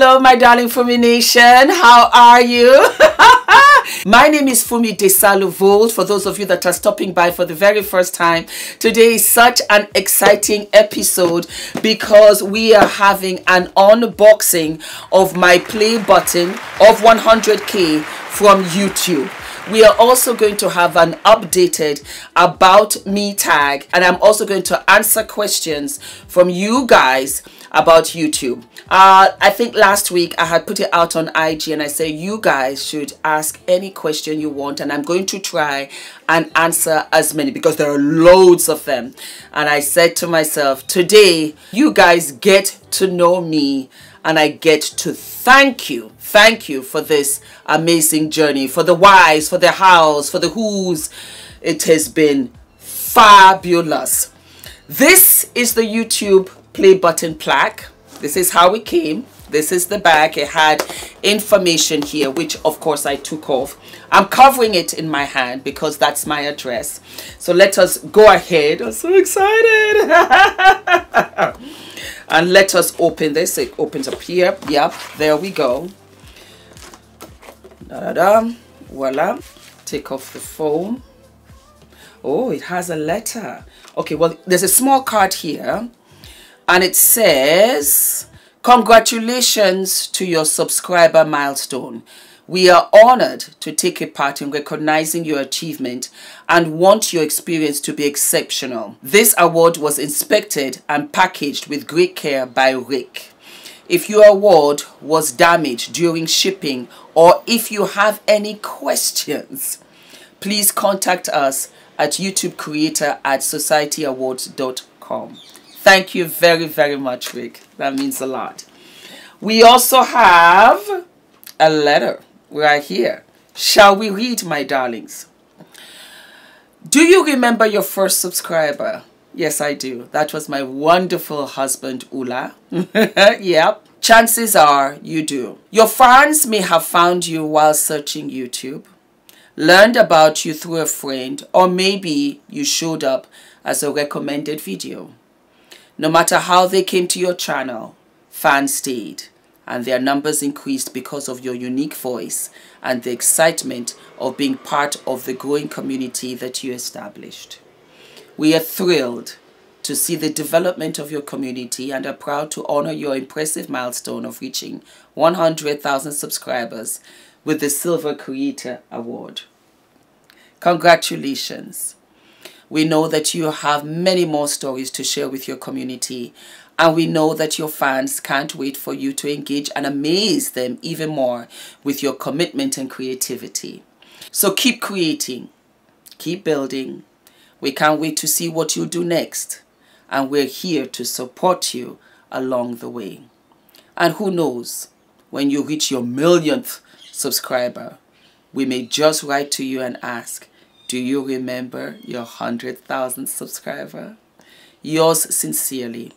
Hello, my darling Fumi Nation. How are you? My name is Fumi Desalu-Vold. For those of you that are stopping by for the very first time, today is such an exciting episode because we are having an unboxing of my play button of 100K from YouTube. We are also going to have an updated About Me tag, and I'm also going to answer questions from you guys about YouTube. I think last week I had put it out on IG and I said you guys should ask any question you want, and I'm going to try and answer as many because there are loads of them. And I said to myself, today you guys get to know me and I get to thank you for this amazing journey, for the whys, for the hows, for the whos. It has been fabulous. This is the YouTube play button plaque. This is how it came. This is the back. It had information here, which of course I took off. I'm covering it in my hand because that's my address. So let us go ahead. I'm so excited. And let us open this. It opens up here. Yep, there we go. Da-da-da. Voila. Take off the foam. Oh, it has a letter. Okay, well, there's a small card here. And it says, congratulations to your subscriber milestone. We are honored to take a part in recognizing your achievement and want your experience to be exceptional. This award was inspected and packaged with great care by Rick. If your award was damaged during shipping or if you have any questions, please contact us at youtubecreator@societyawards.com. Thank you very, very much, Rick. That means a lot. We also have a letter right here. Shall we read, my darlings? Do you remember your first subscriber? Yes, I do. That was my wonderful husband, Ula. Yep. Chances are you do. Your fans may have found you while searching YouTube, learned about you through a friend, or maybe you showed up as a recommended video. No matter how they came to your channel, fans stayed, and their numbers increased because of your unique voice and the excitement of being part of the growing community that you established. We are thrilled to see the development of your community and are proud to honor your impressive milestone of reaching 100,000 subscribers with the Silver Creator Award. Congratulations. We know that you have many more stories to share with your community, and we know that your fans can't wait for you to engage and amaze them even more with your commitment and creativity. So keep creating, keep building. We can't wait to see what you'll do next, and we're here to support you along the way. And who knows, when you reach your millionth subscriber, we may just write to you and ask, do you remember your 100,000 subscriber? Yours sincerely,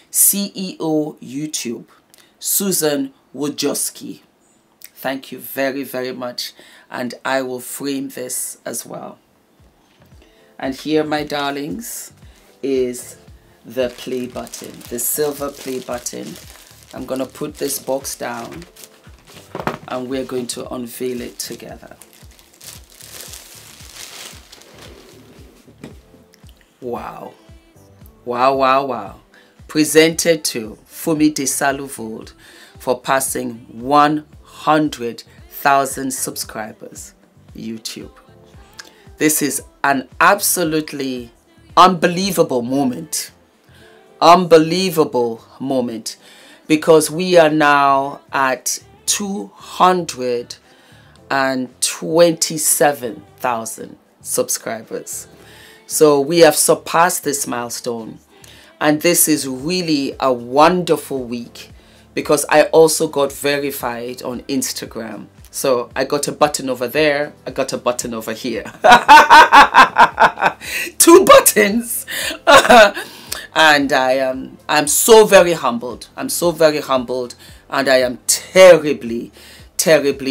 CEO YouTube, Susan Wojcicki. Thank you very, very much. And I will frame this as well. And here, my darlings, is the play button, the silver play button. I'm going to put this box down and we're going to unveil it together. Wow. Wow, wow, wow. Presented to Fumi Desalu-Vold for passing 100,000 subscribers. YouTube. This is an absolutely unbelievable moment. Unbelievable moment. Because we are now at 227,000 subscribers. So we have surpassed this milestone, and this is really a wonderful week because I also got verified on Instagram. So I got a button over there, I got a button over here. 2 buttons. And I'm so very humbled. I'm so very humbled, and I am terribly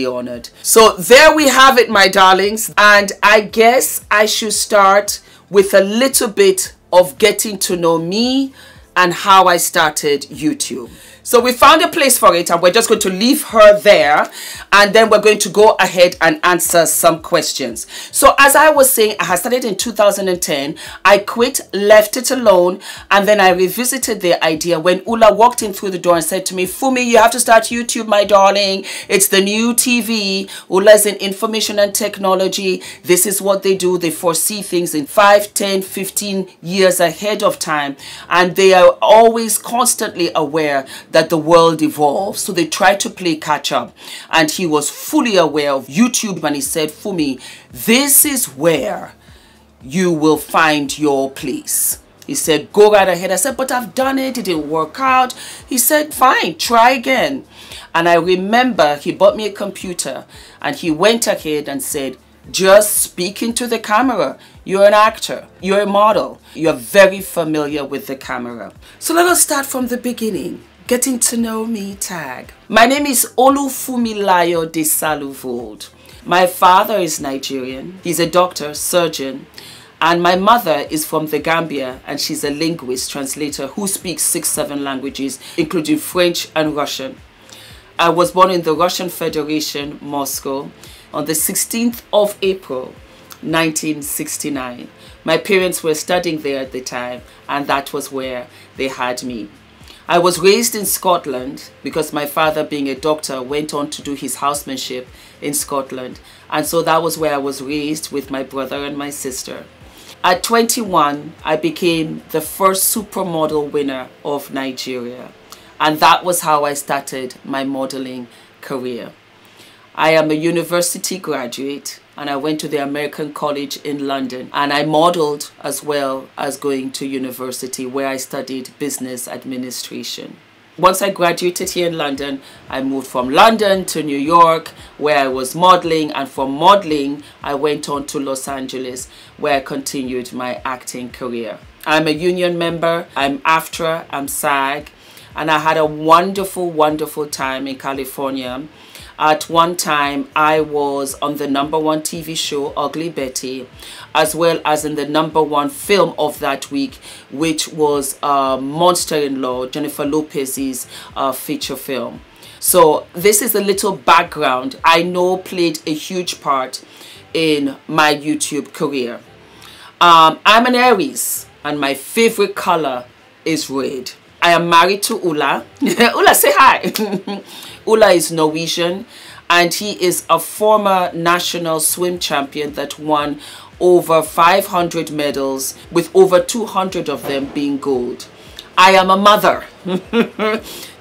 honored. So there we have it, my darlings, and I guess I should start with a little bit of getting to know me and how I started YouTube. So we found a place for it, and we're just going to leave her there, and then we're going to go ahead and answer some questions. So as I was saying, I had started in 2010. I quit, left it alone, and then I revisited the idea when Ula walked in through the door and said to me, Fumi, you have to start YouTube, my darling. It's the new TV. Ula is in information and technology. This is what they do. They foresee things in 5, 10, 15 years ahead of time, and they are always constantly aware that the world evolves, so they try to play catch up. And he was fully aware of YouTube, and he said, Fumi, this is where you will find your place. He said, go right ahead. I said, but I've done it, it didn't work out. He said, fine, try again. And I remember he bought me a computer, and he went ahead and said, just speak into the camera. You're an actor, you're a model, you're very familiar with the camera. So let us start from the beginning. Getting to know me tag. My name is Ole Desalu-Vold. My father is Nigerian. He's a doctor, surgeon. And my mother is from the Gambia, and she's a linguist, translator, who speaks 6-7 languages, including French and Russian. I was born in the Russian Federation, Moscow, on the 16th of April, 1969. My parents were studying there at the time, and that was where they had me. I was raised in Scotland because my father, being a doctor, went on to do his housemanship in Scotland. And so that was where I was raised with my brother and my sister. At 21, I became the first supermodel winner of Nigeria. And that was how I started my modeling career. I am a university graduate, and I went to the American College in London, and I modeled as well as going to university, where I studied business administration. Once I graduated here in London, I moved from London to New York, where I was modeling, and from modeling I went on to Los Angeles, where I continued my acting career. I'm a union member, I'm AFTRA, I'm SAG, and I had a wonderful, wonderful time in California. At one time, I was on the #1 TV show, Ugly Betty, as well as in the #1 film of that week, which was Monster-in-Law, Jennifer Lopez's feature film. So this is a little background I know played a huge part in my YouTube career. I'm an Aries, and my favorite color is red. I am married to Ula. Ula, say hi. Ula is Norwegian, and he is a former national swim champion that won over 500 medals, with over 200 of them being gold. I am a mother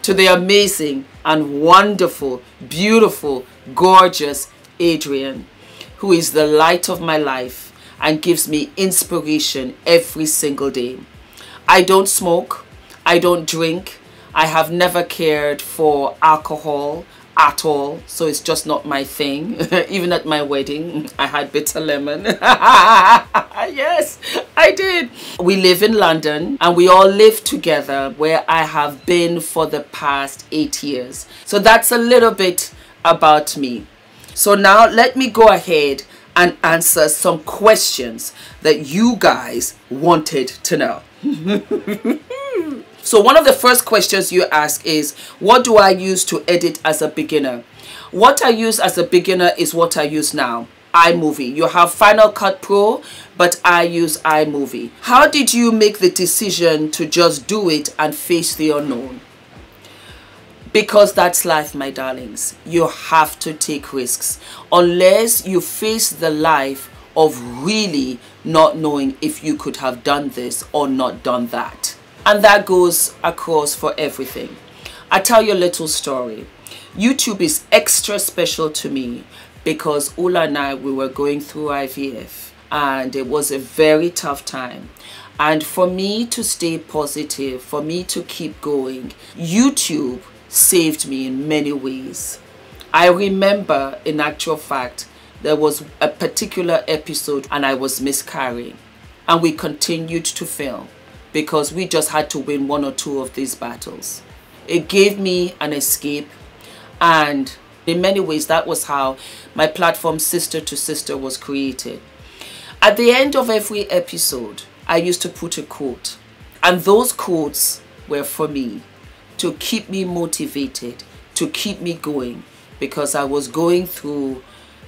to the amazing and wonderful, beautiful, gorgeous Adrian, who is the light of my life and gives me inspiration every single day. I don't smoke. I don't drink. I have never cared for alcohol at all, so it's just not my thing. Even at my wedding, I had bitter lemon. Yes, I did. We live in London, and we all live together, where I have been for the past 8 years. So that's a little bit about me. So now let me go ahead and answer some questions that you guys wanted to know. So one of the first questions you ask is, what do I use to edit as a beginner? What I use as a beginner is what I use now, iMovie. You have Final Cut Pro, but I use iMovie. How did you make the decision to just do it and face the unknown? Because that's life, my darlings. You have to take risks. Unless you face the life of really not knowing if you could have done this or not done that. And that goes across for everything. I'll tell you a little story. YouTube is extra special to me because Ula and I, we were going through IVF, and it was a very tough time. And for me to stay positive, for me to keep going, YouTube saved me in many ways. I remember, in actual fact, there was a particular episode and I was miscarrying, and we continued to film because we just had to win 1 or 2 of these battles. It gave me an escape, and in many ways that was how my platform Sister to Sister was created. At the end of every episode, I used to put a quote, and those quotes were for me, to keep me motivated, to keep me going, because I was going through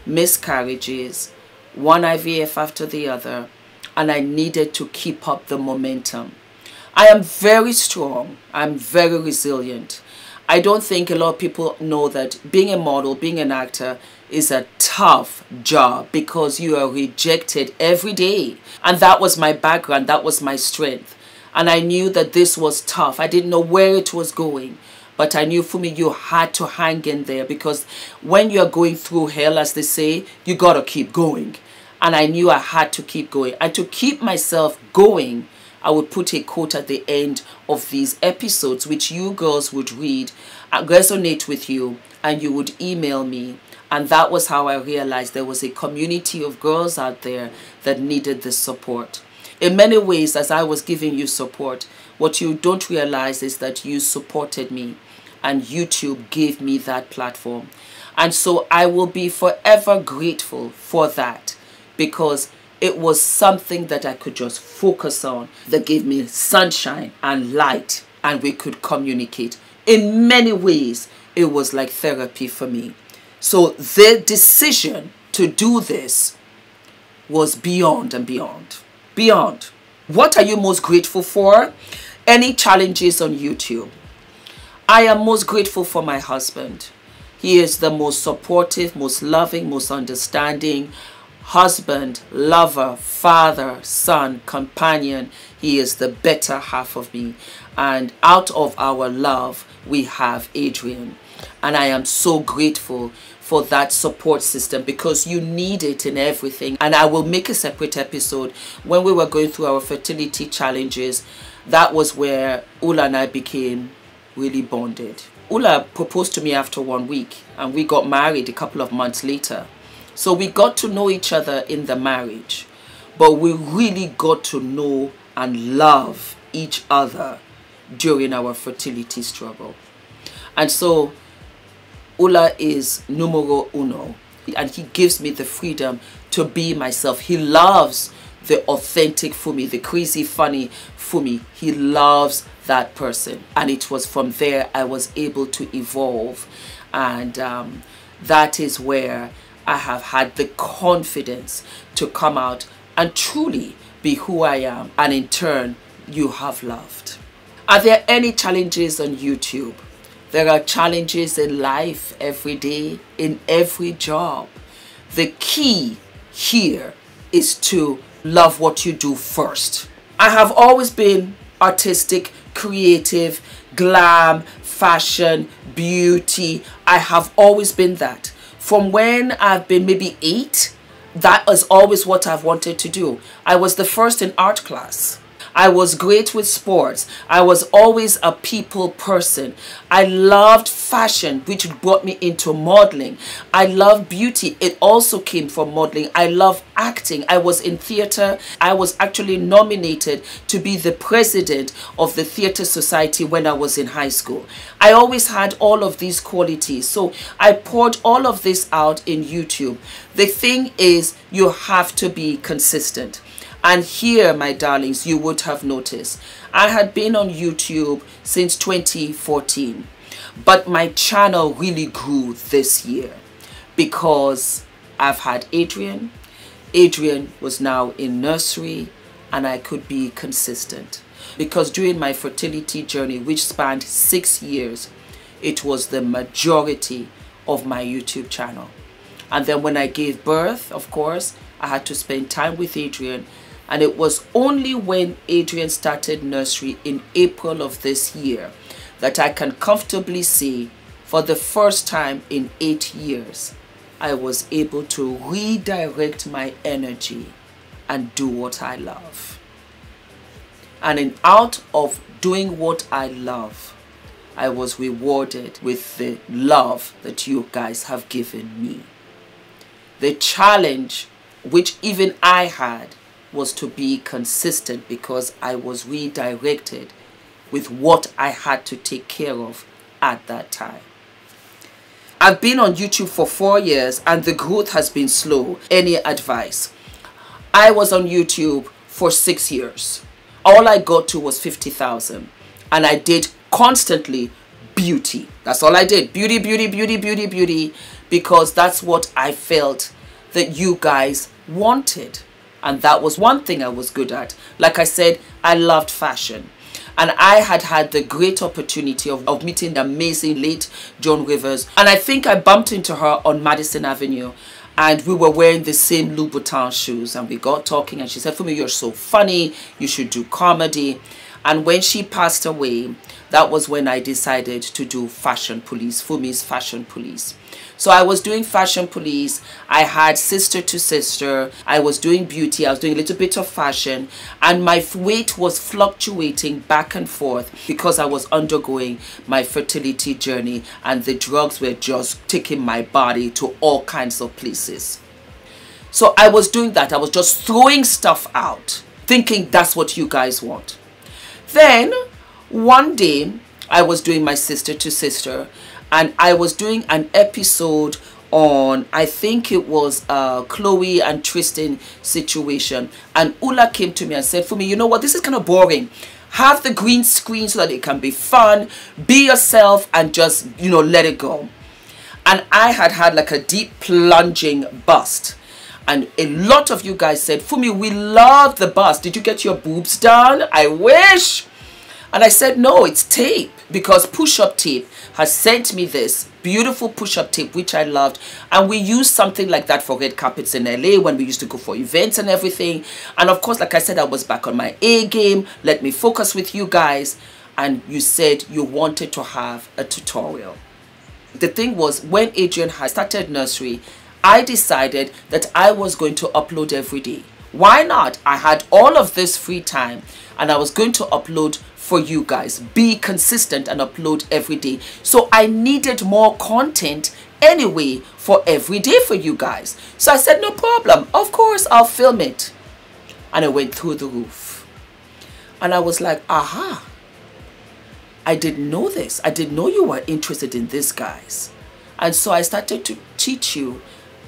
miscarriages, one IVF after the other, and I needed to keep up the momentum. I am very strong. I'm very resilient. I don't think a lot of people know that being a model, being an actor is a tough job because you are rejected every day. And that was my background. That was my strength. And I knew that this was tough. I didn't know where it was going. But I knew, for me, you had to hang in there, because when you're going through hell, as they say, you got to keep going. And I knew I had to keep going. And to keep myself going, I would put a quote at the end of these episodes, which you girls would read and resonate with you, and you would email me. And that was how I realized there was a community of girls out there that needed this support. In many ways, as I was giving you support, what you don't realize is that you supported me, and YouTube gave me that platform. And so I will be forever grateful for that, because it was something that I could just focus on, that gave me sunshine and light, and we could communicate. In many ways, it was like therapy for me. So the decision to do this was beyond and beyond. Beyond. What are you most grateful for? Any challenges on YouTube? I am most grateful for my husband. He is the most supportive, most loving, most understanding husband, lover, father, son, companion. He is the better half of me. And out of our love, we have Adrian. And I am so grateful for that support system, because you need it in everything. And I will make a separate episode. When we were going through our fertility challenges, that was where Ula and I became really bonded. Ula proposed to me after 1 week, and we got married a couple of months later. So we got to know each other in the marriage, but we really got to know and love each other during our fertility struggle. And so Ula is numero uno, and he gives me the freedom to be myself. He loves the authentic Fumi, the crazy, funny Fumi. He loves that person. And it was from there I was able to evolve. And that is where I have had the confidence to come out and truly be who I am. And in turn, you have loved. Are there any challenges on YouTube? There are challenges in life every day, in every job. The key here is to love what you do first. I have always been artistic, creative, glam, fashion, beauty. I have always been that. From when I've been maybe 8, that is always what I've wanted to do. I was the first in art class. I was great with sports. I was always a people person. I loved fashion, which brought me into modeling. I loved beauty. It also came from modeling. I love acting. I was in theater. I was actually nominated to be the president of the Theater Society when I was in high school. I always had all of these qualities. So I poured all of this out in YouTube. The thing is, you have to be consistent. And here, my darlings, you would have noticed, I had been on YouTube since 2014, but my channel really grew this year because I've had Adrian. Adrian was now in nursery, and I could be consistent. Because during my fertility journey, which spanned 6 years, it was the majority of my YouTube channel. And then when I gave birth, of course, I had to spend time with Adrian. And it was only when Adrian started nursery in April of this year that I can comfortably say, for the first time in 8 years, I was able to redirect my energy and do what I love. And out of doing what I love, I was rewarded with the love that you guys have given me. The challenge, which even I had, was to be consistent, because I was redirected with what I had to take care of at that time. I've been on YouTube for 4 years and the growth has been slow. Any advice? I was on YouTube for 6 years. All I got to was 50,000. and I did constantly beauty. That's all I did. Beauty, beauty, beauty, beauty, beauty, because that's what I felt that you guys wanted. And that was one thing I was good at. Like I said, I loved fashion. And I had the great opportunity of meeting the amazing late Joan Rivers. And I think I bumped into her on Madison Avenue. And we were wearing the same Louboutin shoes. And we got talking. And she said, Fumi, you're so funny. You should do comedy. And when she passed away, that was when I decided to do Fashion Police, Fumi's Fashion Police. So I was doing Fashion Police. I had Sister to Sister. I was doing beauty. I was doing a little bit of fashion. And my weight was fluctuating back and forth because I was undergoing my fertility journey. And the drugs were just taking my body to all kinds of places. So I was doing that. I was just throwing stuff out, thinking that's what you guys want. Then one day I was doing my Sister to Sister. And I was doing an episode on, I think it was Chloe and Tristan situation. And Ula came to me and said, Fumi, you know what? This is kind of boring. Have the green screen so that it can be fun. Be yourself and just, you know, let it go. And I had like a deep plunging bust. And a lot of you guys said, Fumi, we love the bust. Did you get your boobs done? I wish. And I said, no, it's tape, because push-up tape has sent me this beautiful push-up tape, which I loved. And we used something like that for red carpets in LA when we used to go for events and everything. And of course, like I said, I was back on my A game. Let me focus with you guys. And you said you wanted to have a tutorial. The thing was, when Adrian had started nursery, I decided that I was going to upload every day. Why not? I had all of this free time and I was going to upload for you guys. Be consistent and upload every day. So I needed more content anyway for every day for you guys. So I said, no problem. Of course, I'll film it. And I went through the roof. And I was like, aha. I didn't know this. I didn't know you were interested in this, guys. And so I started to teach you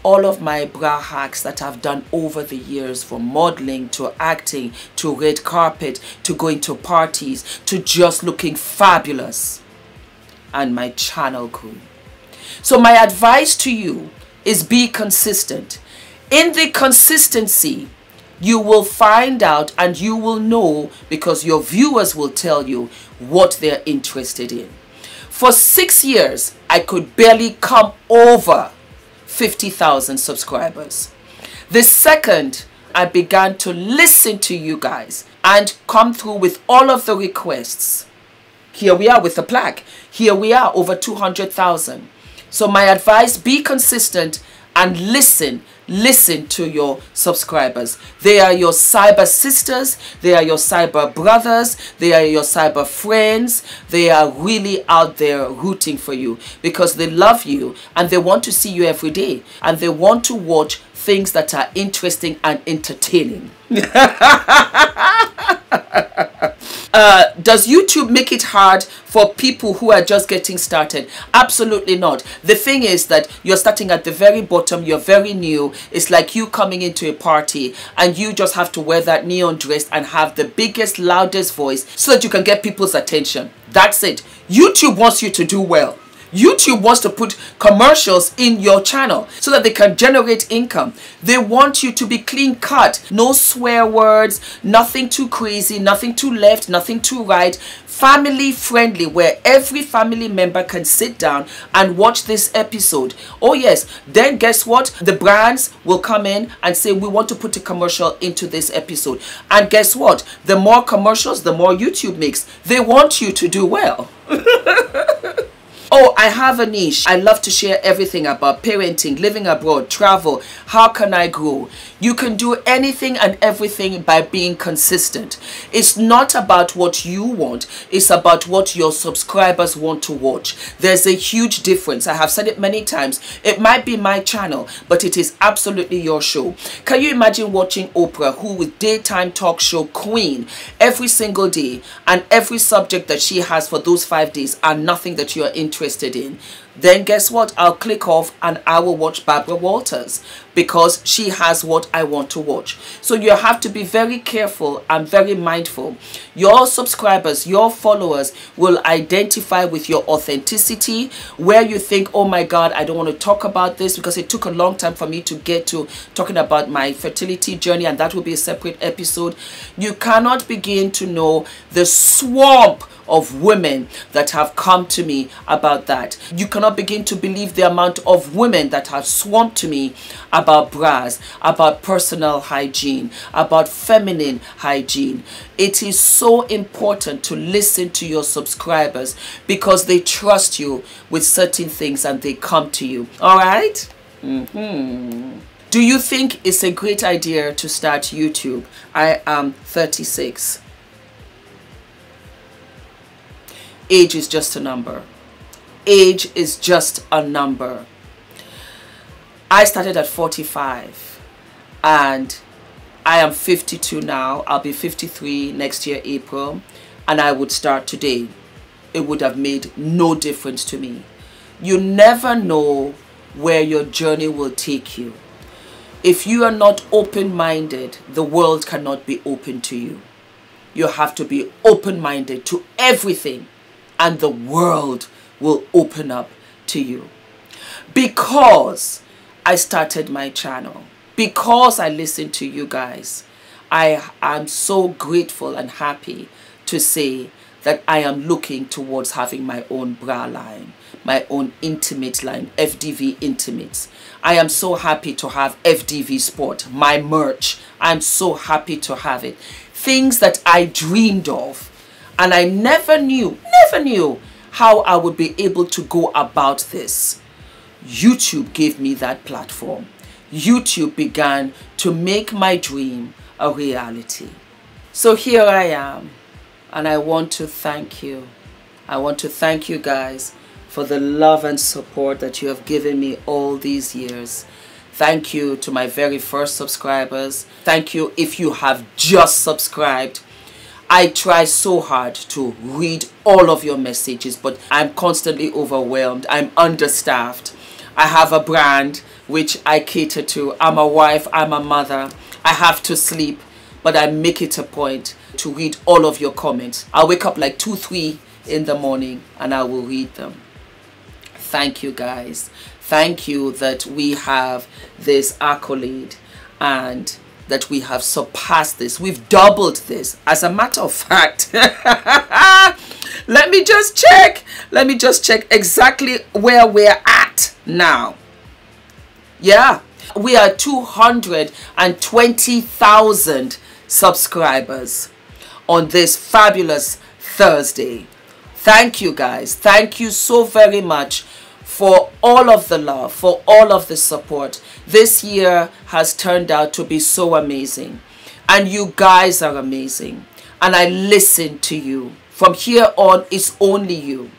all of my bra hacks that I've done over the years, from modeling to acting to red carpet to going to parties to just looking fabulous. And my channel grew. So my advice to you is be consistent. In the consistency, you will find out and you will know, because your viewers will tell you what they're interested in. For 6 years, I could barely come over 50,000 subscribers. The second I began to listen to you guys and come through with all of the requests, here we are with the plaque. Here we are over 200,000. So my advice, be consistent and listen to your subscribers. They are your cyber sisters, they are your cyber brothers, they are your cyber friends. They are really out there rooting for you because they love you and they want to see you every day and they want to watch things that are interesting and entertaining. Does YouTube make it hard for people who are just getting started? Absolutely not. The thing is that you're starting at the very bottom. You're very new. It's like you coming into a party and you just have to wear that neon dress and have the biggest, loudest voice so that you can get people's attention. That's it. YouTube wants you to do well. YouTube wants to put commercials in your channel so that they can generate income. They want you to be clean cut. No swear words, nothing too crazy, nothing too left, nothing too right. Family friendly, where every family member can sit down and watch this episode. Oh yes, then guess what? The brands will come in and say, we want to put a commercial into this episode. And guess what? The more commercials, the more YouTube makes. They want you to do well. Oh, I have a niche. I love to share everything about parenting, living abroad, travel. How can I grow? You can do anything and everything by being consistent. It's not about what you want. It's about what your subscribers want to watch. There's a huge difference. I have said it many times. It might be my channel, but it is absolutely your show. Can you imagine watching Oprah, who with daytime talk show queen every single day, and every subject that she has for those 5 days are nothing that you are interested interested in, then guess what? I'll click off and I will watch Barbara Walters because she has what I want to watch. So you have to be very careful and very mindful. Your subscribers, your followers will identify with your authenticity, where you think, oh my God, I don't want to talk about this because it took a long time for me to get to talking about my fertility journey, and that will be a separate episode. You cannot begin to know the swamp of women that have come to me about that. You cannot begin to believe the amount of women that have swarmed to me about bras, about personal hygiene, about feminine hygiene. It is so important to listen to your subscribers because they trust you with certain things and they come to you. All right? Do you think it's a great idea to start YouTube? I am 36. Age is just a number. Age is just a number. I started at 45 and I am 52 now. I'll be 53 next year, April, and I would start today. It would have made no difference to me. You never know where your journey will take you. If you are not open-minded, the world cannot be open to you. You have to be open-minded to everything, and the world will open up to you. Because I started my channel, because I listened to you guys, I am so grateful and happy to say that I am looking towards having my own bra line, my own intimate line, F.D.V Intimates. I am so happy to have F.D.V Sport, my merch. I'm so happy to have it. Things that I dreamed of. And I never knew how I would be able to go about this. YouTube gave me that platform. YouTube began to make my dream a reality. So here I am, and I want to thank you. I want to thank you guys for the love and support that you have given me all these years. Thank you to my very first subscribers. Thank you if you have just subscribed. I try so hard to read all of your messages, but I'm constantly overwhelmed. I'm understaffed. I have a brand which I cater to. I'm a wife, I'm a mother. I have to sleep, but I make it a point to read all of your comments. I'll wake up like 2, 3 in the morning and I will read them. Thank you guys. Thank you that we have this accolade and that we have surpassed this. We've doubled this. As a matter of fact, let me just check exactly where we're at now. Yeah, we are 220,000 subscribers on this fabulous Thursday. Thank you guys. Thank you so very much for all of the love, for all of the support. This year has turned out to be so amazing. And you guys are amazing. And I listen to you. From here on, it's only you.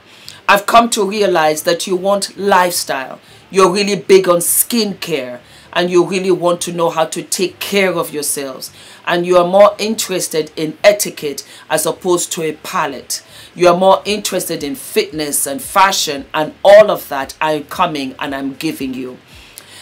I've come to realize that you want lifestyle. You're really big on skincare. And you really want to know how to take care of yourselves. And you are more interested in etiquette as opposed to a palette. You are more interested in fitness and fashion, and all of that I'm coming and I'm giving you.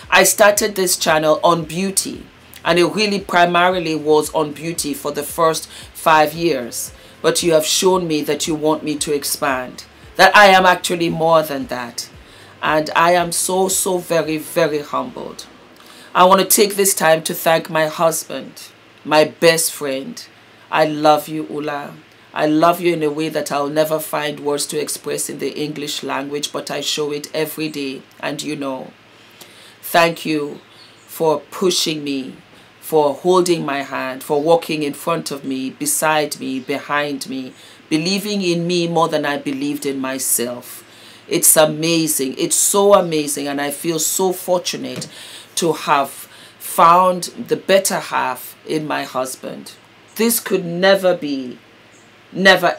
I started this channel on beauty, and it really primarily was on beauty for the first 5 years. But you have shown me that you want me to expand, that I am actually more than that. And I am so very, very humbled. I want to take this time to thank my husband, my best friend. I love you, Ula. I love you in a way that I'll never find words to express in the English language, but I show it every day, and you know. Thank you for pushing me, for holding my hand, for walking in front of me, beside me, behind me, believing in me more than I believed in myself. It's amazing. It's so amazing, and I feel so fortunate to have found the better half in my husband. This could never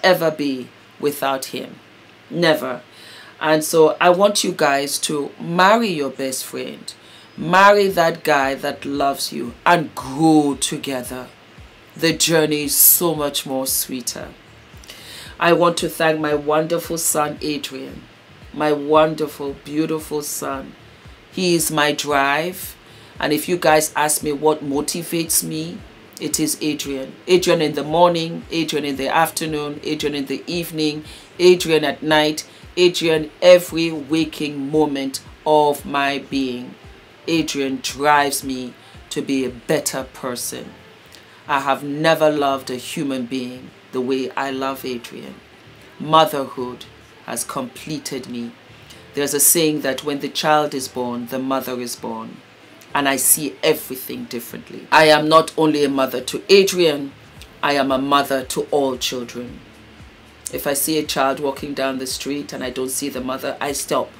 ever be without him. Never. And so I want you guys to marry your best friend. Marry that guy that loves you and grow together. The journey is so much more sweeter. I want to thank my wonderful son Adrian. my wonderful, beautiful son. He is my drive. And if you guys ask me what motivates me, it is Adrian. Adrian in the morning, Adrian in the afternoon, Adrian in the evening, Adrian at night, Adrian every waking moment of my being. Adrian drives me to be a better person. I have never loved a human being the way I love Adrian. Motherhood has completed me. There's a saying that when the child is born, the mother is born. And I see everything differently. I am not only a mother to Adrian, I am a mother to all children. If I see a child walking down the street and I don't see the mother, I stop.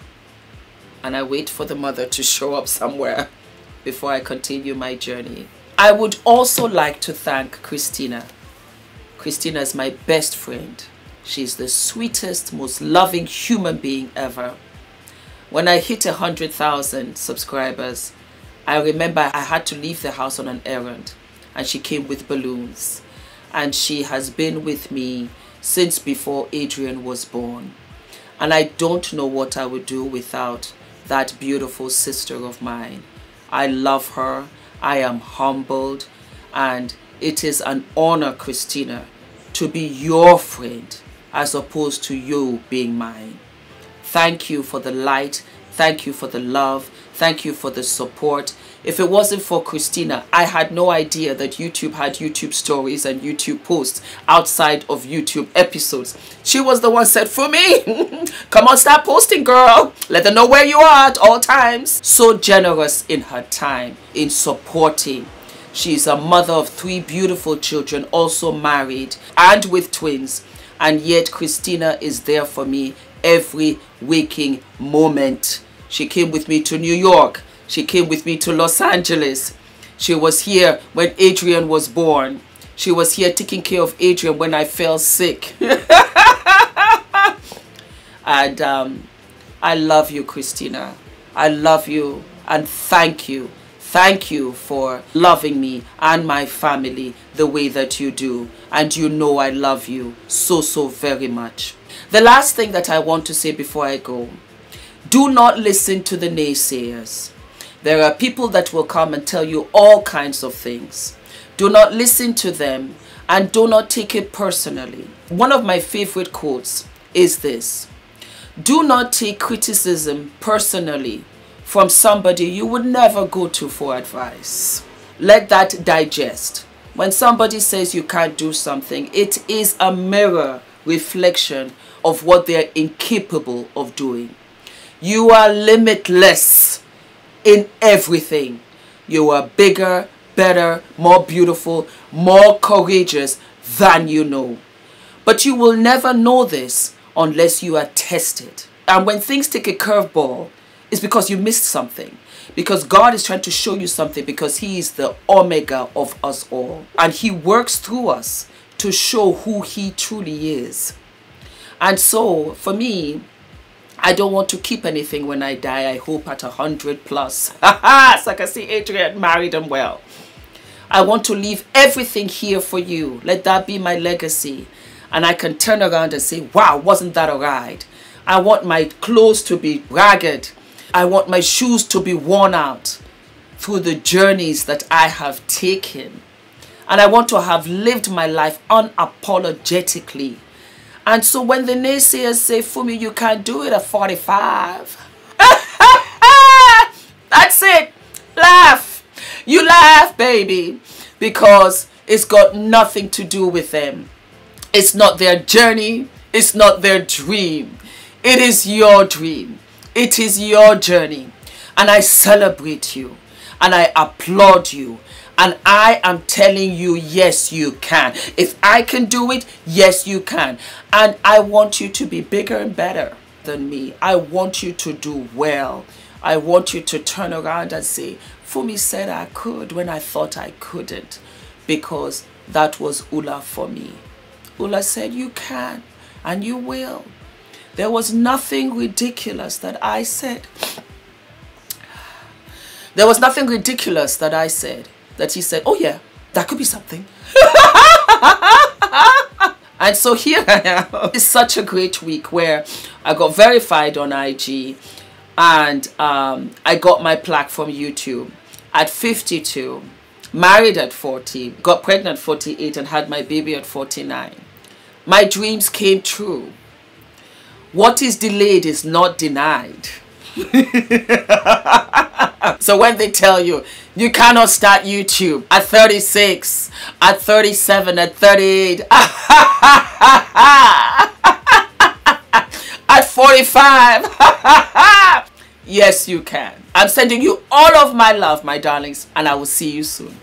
And I wait for the mother to show up somewhere before I continue my journey. I would also like to thank Christina. Christina is my best friend. She's the sweetest, most loving human being ever. When I hit 100,000 subscribers, I remember I had to leave the house on an errand, and she came with balloons. And she has been with me since before Adrian was born. And I don't know what I would do without that beautiful sister of mine. I love her. I am humbled. And it is an honor, Christina, to be your friend as opposed to you being mine. Thank you for the light. Thank you for the love. Thank you for the support. If it wasn't for Christina, I had no idea that YouTube had YouTube stories and YouTube posts outside of YouTube episodes. She was the one said, for me, come on, start posting, girl. Let them know where you are at all times. So generous in her time, in supporting. She's a mother of 3 beautiful children, also married and with twins. And yet Christina is there for me every waking moment. She came with me to New York. She came with me to Los Angeles. She was here when Adrian was born. She was here taking care of Adrian when I fell sick. And I love you, Christina. I love you and thank you. Thank you for loving me and my family the way that you do. And you know I love you so, so very much. The last thing that I want to say before I go, do not listen to the naysayers. There are people that will come and tell you all kinds of things. Do not listen to them and do not take it personally. One of my favorite quotes is this: do not take criticism personally from somebody you would never go to for advice. Let that digest. When somebody says you can't do something, it is a mirror reflection of what they're incapable of doing. You are limitless in everything. You are bigger, better, more beautiful, more courageous than you know. But you will never know this unless you are tested. And when things take a curveball, it's because you missed something. Because God is trying to show you something, because He is the omega of us all. And He works through us to show who He truly is. And so, for me, I don't want to keep anything when I die. I hope at 100 plus. So I can see Adrian married and well. I want to leave everything here for you. Let that be my legacy. And I can turn around and say, wow, wasn't that a ride? I want my clothes to be ragged. I want my shoes to be worn out through the journeys that I have taken. And I want to have lived my life unapologetically. And so when the naysayers say, Fumi, you can't do it at 45. That's it. Laugh. You laugh, baby. Because it's got nothing to do with them. It's not their journey. It's not their dream. It is your dream. It is your journey. And I celebrate you. And I applaud you. And I am telling you, yes, you can. If I can do it, yes, you can. And I want you to be bigger and better than me. I want you to do well. I want you to turn around and say, Fumi said I could when I thought I couldn't. Because that was Ula for me. Ula said you can and you will. There was nothing ridiculous that I said. There was nothing ridiculous that I said. That he said, oh yeah, that could be something. And so here I am. It's such a great week where I got verified on IG, and I got my plaque from YouTube at 52, married at 40, got pregnant at 48, and had my baby at 49. My dreams came true. What is delayed is not denied. So when they tell you, you cannot start YouTube at 36, at 37, at 38, at 45, yes, you can. I'm sending you all of my love, my darlings, and I will see you soon.